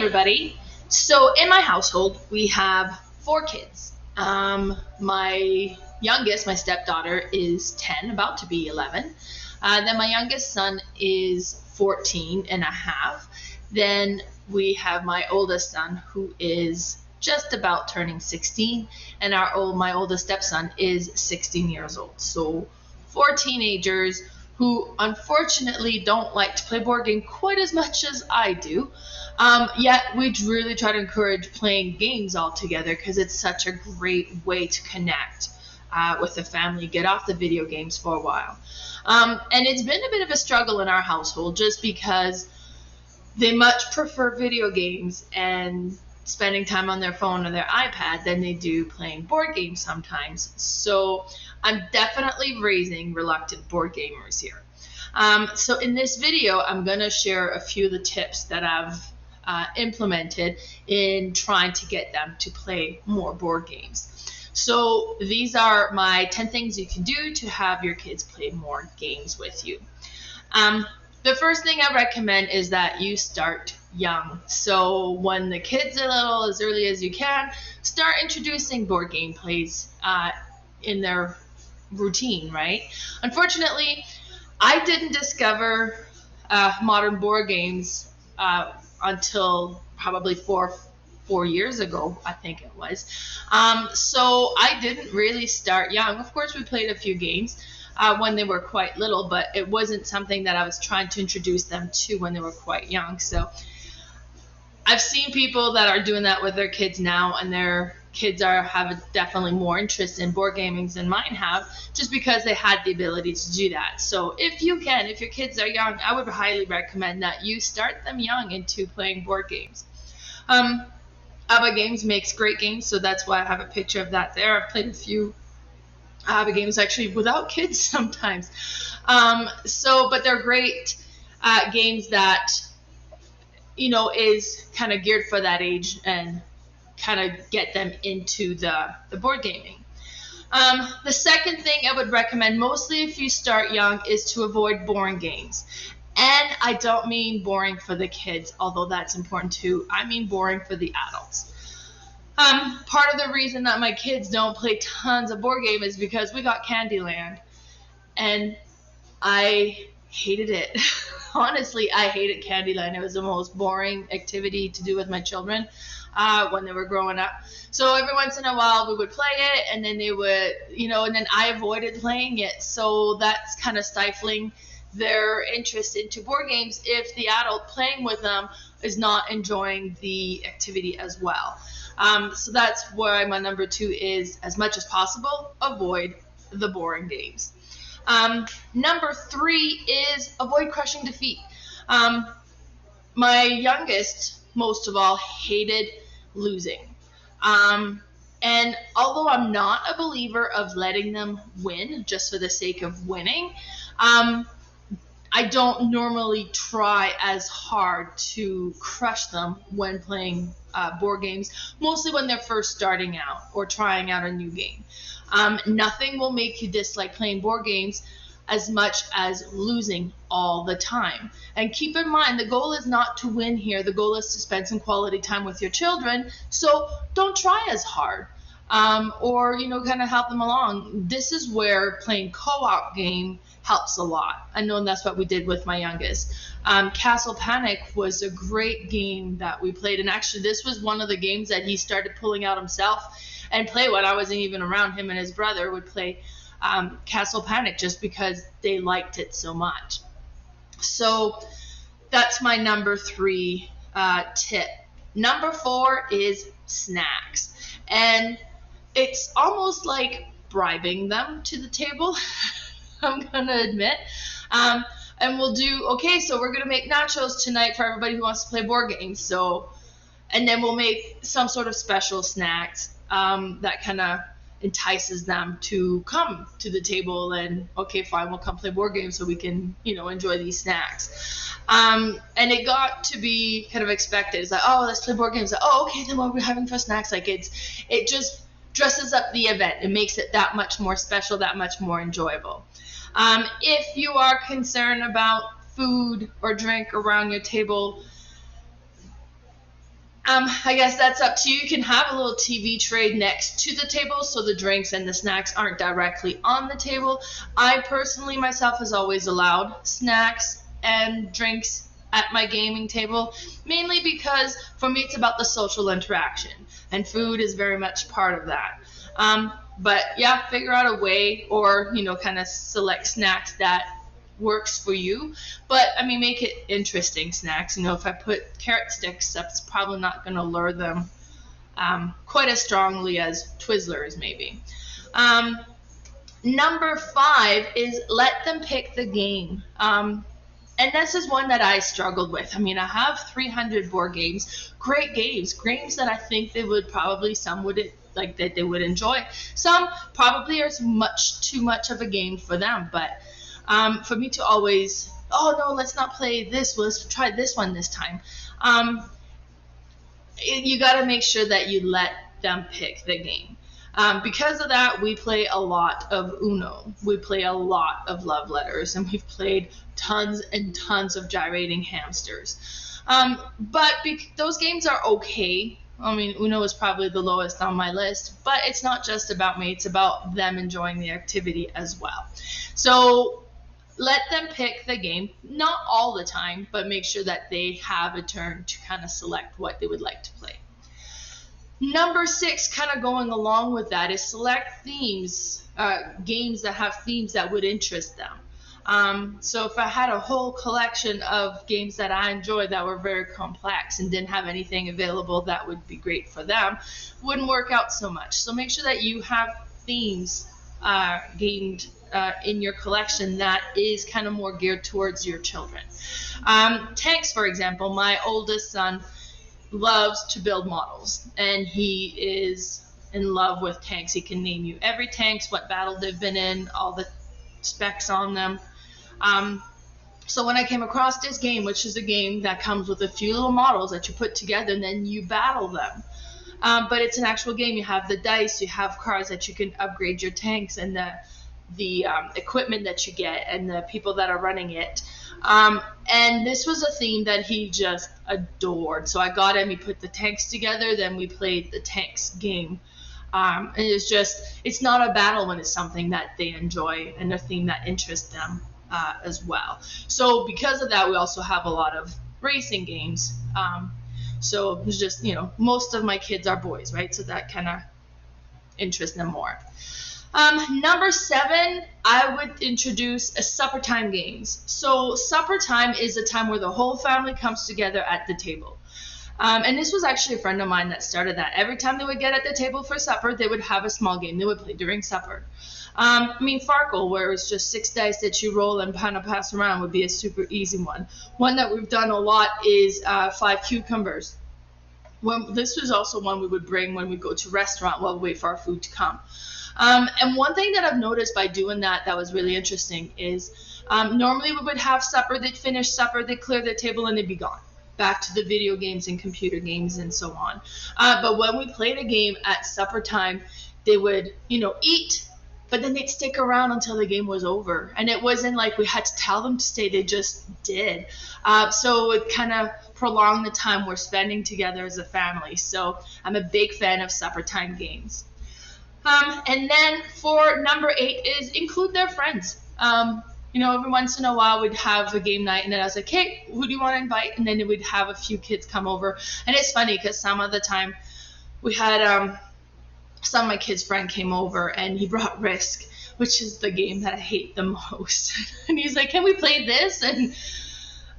everybody. So in my household, we have 4 kids. My youngest, my stepdaughter, is 10, about to be 11. Then my youngest son is 14 and a half. Then we have my oldest son, who is just about turning 16, and my oldest stepson is 16 years old. So 4 teenagers who unfortunately don't like to play board game quite as much as I do. Yet we really try to encourage playing games all together because it's such a great way to connect with the family, get off the video games for a while. And it's been a bit of a struggle in our household just because they much prefer video games and spending time on their phone or their iPad than they do playing board games sometimes. So I'm definitely raising reluctant board gamers here. So in this video, I'm going to share a few of the tips that I've implemented in trying to get them to play more board games. So these are my 10 things you can do to have your kids play more games with you. The first thing I recommend is that you start young. So when the kids are little, as early as you can, start introducing board game plays in their routine, right? Unfortunately, I didn't discover modern board games until probably four years ago, I think it was. So I didn't really start young. Of course, we played a few games when they were quite little, but it wasn't something that I was trying to introduce them to when they were quite young. So I've seen people that are doing that with their kids now, and their kids have definitely more interest in board gaming than mine have, just because they had the ability to do that. So if your kids are young, I would highly recommend that you start them young into playing board games. ABBA Games makes great games, so that's why I have a picture of that there. I've played a few ABBA games actually without kids sometimes. But they're great games that, is kind of geared for that age and kind of get them into the board gaming. The second thing I would recommend, mostly if you start young, is to avoid boring games. And I don't mean boring for the kids, although that's important too. I mean boring for the adults. Part of the reason that my kids don't play tons of board game is because we got Candyland, and I hated it. Honestly, I hated Candyland. It was the most boring activity to do with my children when they were growing up. So every once in a while we would play it, and then they would, and then I avoided playing it. So that's kind of stifling their interest into board games if the adult playing with them is not enjoying the activity as well. So that's why my number 2 is, as much as possible, avoid the boring games. Number 3 is avoid crushing defeat. My youngest, most of all, hated losing. And although I'm not a believer of letting them win just for the sake of winning, I don't normally try as hard to crush them when playing board games, mostly when they're first starting out or trying out a new game. Nothing will make you dislike playing board games as much as losing all the time. And keep in mind, the goal is not to win here. The goal is to spend some quality time with your children. So don't try as hard. Or kind of help them along. This is where playing co-op game helps a lot. I know that's what we did with my youngest. Castle Panic was a great game that we played, and actually this was one of the games that he started pulling out himself and play when I wasn't even around. Him and his brother would play Castle Panic just because they liked it so much. So that's my number 3 tip. Number 4 is snacks. And it's almost like bribing them to the table, I'm going to admit. And we'll do, okay, so we're going to make nachos tonight for everybody who wants to play board games. And then we'll make some sort of special snacks that kind of entices them to come to the table and, okay, fine, we'll come play board games so we can, enjoy these snacks. And it got to be kind of expected. It's like, oh, let's play board games. Like, oh, okay, then what we're having for snacks? Like it just dresses up the event. It makes it that much more special, that much more enjoyable. If you are concerned about food or drink around your table, I guess that's up to you. You can have a little TV tray next to the table so the drinks and the snacks aren't directly on the table. I personally, myself, has always allowed snacks and drinks at my gaming table, mainly because for me it's about the social interaction, and food is very much part of that. But yeah, figure out a way, or kind of select snacks that works for you. But I mean, make it interesting snacks. If I put carrot sticks, that's probably not going to lure them quite as strongly as Twizzlers maybe. Number 5 is let them pick the game. And this is one that I struggled with. I mean, I have 300 board games, great games that I think some would like, that they would enjoy. Some probably are much too much of a game for them, but for me to always, oh no, let's not play this, let's try this one this time. You got to make sure that you let them pick the game. Because of that, we play a lot of Uno. We play a lot of Love Letters, and we've played tons and tons of Gyrating Hamsters. But those games are okay. I mean, Uno is probably the lowest on my list, but it's not just about me. It's about them enjoying the activity as well. So let them pick the game, not all the time, but make sure that they have a turn to kind of select what they would like to play. Number 6, kind of going along with that, is select themes, games that have themes that would interest them. So if I had a whole collection of games that I enjoyed that were very complex and didn't have anything available that would be great for them, wouldn't work out so much. So make sure that you have themes gained in your collection that is kind of more geared towards your children. Tanks, for example, my oldest son loves to build models, and he is in love with tanks. He can name you every tanks, what battle they've been in, all the specs on them. So when I came across this game, which is a game that comes with a few little models that you put together and then you battle them, but it's an actual game. You have the dice, you have cards that you can upgrade your tanks, and the equipment that you get, and the people that are running it. And this was a theme that he just adored. So I got him, he put the tanks together, then we played the tanks game. And it's not a battle when it's something that they enjoy and a theme that interests them as well. So because of that, we also have a lot of racing games. So it's just, most of my kids are boys, right? So that kind of interests them more. Number 7, I would introduce supper time games. So supper time is a time where the whole family comes together at the table. And this was actually a friend of mine that started that. Every time they would get at the table for supper, they would have a small game they would play during supper. Farkle, where it's just 6 dice that you roll and kind of pass around, would be a super easy one. One that we've done a lot is 5 cucumbers. This was also one we would bring when we go to a restaurant while we wait for our food to come. And one thing that I've noticed by doing that was really interesting is normally we would have supper, they'd finish supper, they'd clear the table, and they'd be gone. Back to the video games and computer games and so on. But when we played a game at supper time, they would, eat, but then they'd stick around until the game was over. And it wasn't like we had to tell them to stay, they just did. So it kind of prolonged the time we're spending together as a family. So I'm a big fan of supper time games. And then for number 8 is include their friends. Every once in a while we'd have a game night, and then I was like, hey, who do you want to invite? And then we'd have a few kids come over. And it's funny because some of the time we had some of my kids' friend came over, and he brought Risk, which is the game that I hate the most. And he's like, can we play this? And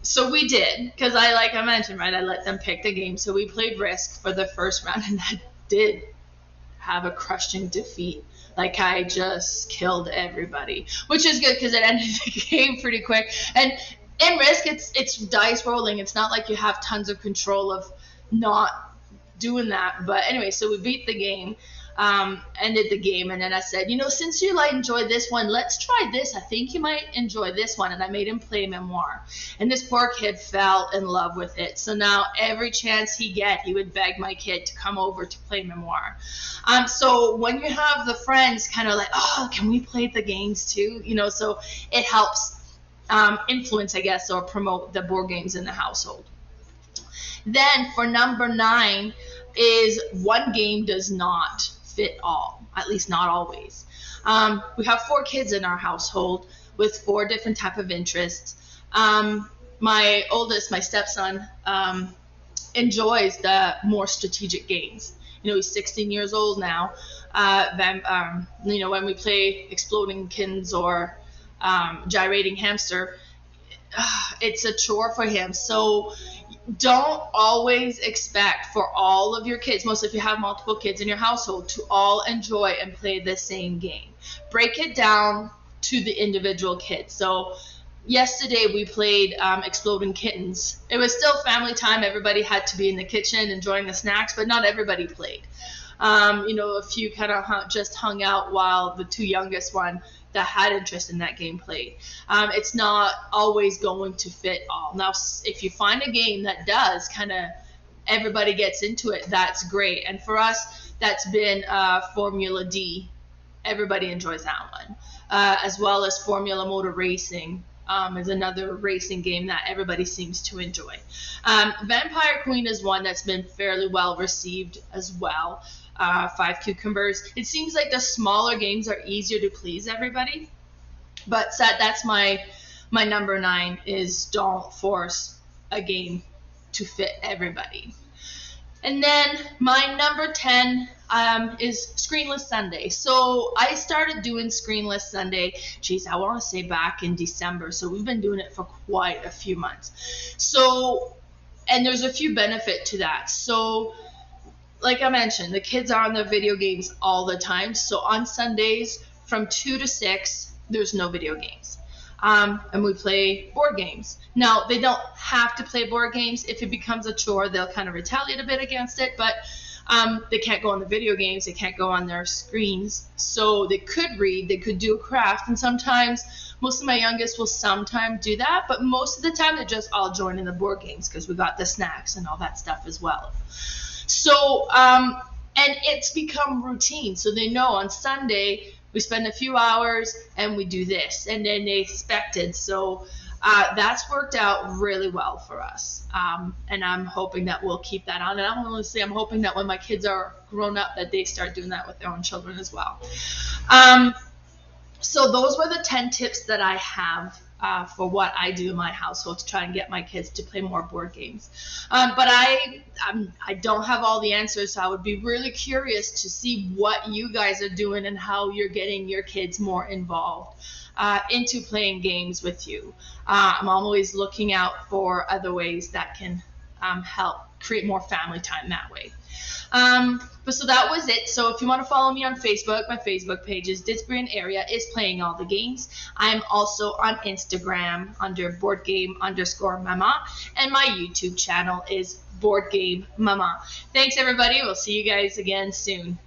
so we did, because like I mentioned, right, I let them pick the game. So we played Risk for the first round, and that did have a crushing defeat. Like, I just killed everybody, which is good because it ended the game pretty quick. And in Risk, it's dice rolling. It's not like you have tons of control of not doing that. But anyway, so we beat the game, ended the game, and then I said, since you enjoy this one, let's try this. I think you might enjoy this one. And I made him play Memoir. And this poor kid fell in love with it. So now every chance he would beg my kid to come over to play Memoir. So when you have the friends kind of like, oh, can we play the games too? So it helps influence, I guess, or promote the board games in the household. Then for number 9 is one game does not fit all, at least not always. We have 4 kids in our household with 4 different type of interests. My oldest, my stepson, enjoys the more strategic games. He's 16 years old now. When we play Exploding Kittens or Gyrating Hamster, it's a chore for him. So don't always expect for all of your kids, mostly if you have multiple kids in your household, to all enjoy and play the same game. Break it down to the individual kids. So yesterday we played Exploding Kittens. It was still family time. Everybody had to be in the kitchen enjoying the snacks, but not everybody played. A few kind of just hung out while the 2 youngest one that had interest in that game played. It's not always going to fit all. Now, if you find a game that does kind of everybody gets into it, that's great. And for us, that's been Formula D. Everybody enjoys that one, as well as Formula Motor Racing. Is another racing game that everybody seems to enjoy. Vampire Queen is one that's been fairly well received as well. 5 Cucumbers. It seems like the smaller games are easier to please everybody, but that's my number 9 is don't force a game to fit everybody. And then my number 10 is Screenless Sunday. So I started doing Screenless Sunday, I want to say back in December. So we've been doing it for quite a few months. So, and there's a few benefits to that. So, like I mentioned, the kids are on their video games all the time. So on Sundays from 2 to 6, there's no video games. And we play board games. Now, they don't have to play board games. If it becomes a chore, they'll kind of retaliate a bit against it. But they can't go on the video games. They can't go on their screens. So they could read. They could do a craft. And sometimes, most of my youngest will sometimes do that. But most of the time, they're just all joining the board games because we got the snacks and all that stuff as well. So, and it's become routine. So they know on Sunday, we spend a few hours and we do this, and then they expect it. So that's worked out really well for us, and I'm hoping that we'll keep that on. And I want to say I'm hoping that when my kids are grown up, that they start doing that with their own children as well. So those were the 10 tips that I have for what I do in my household to try and get my kids to play more board games. But I don't have all the answers, so I would be really curious to see what you guys are doing and how you're getting your kids more involved into playing games with you. I'm always looking out for other ways that can help create more family time that way. But so that was it. So if you want to follow me on Facebook, my Facebook page is Didsbury Area is Playing All the Games. I'm also on Instagram under BoardGame_Mama, and my YouTube channel is Board Game Mama. Thanks everybody. We'll see you guys again soon.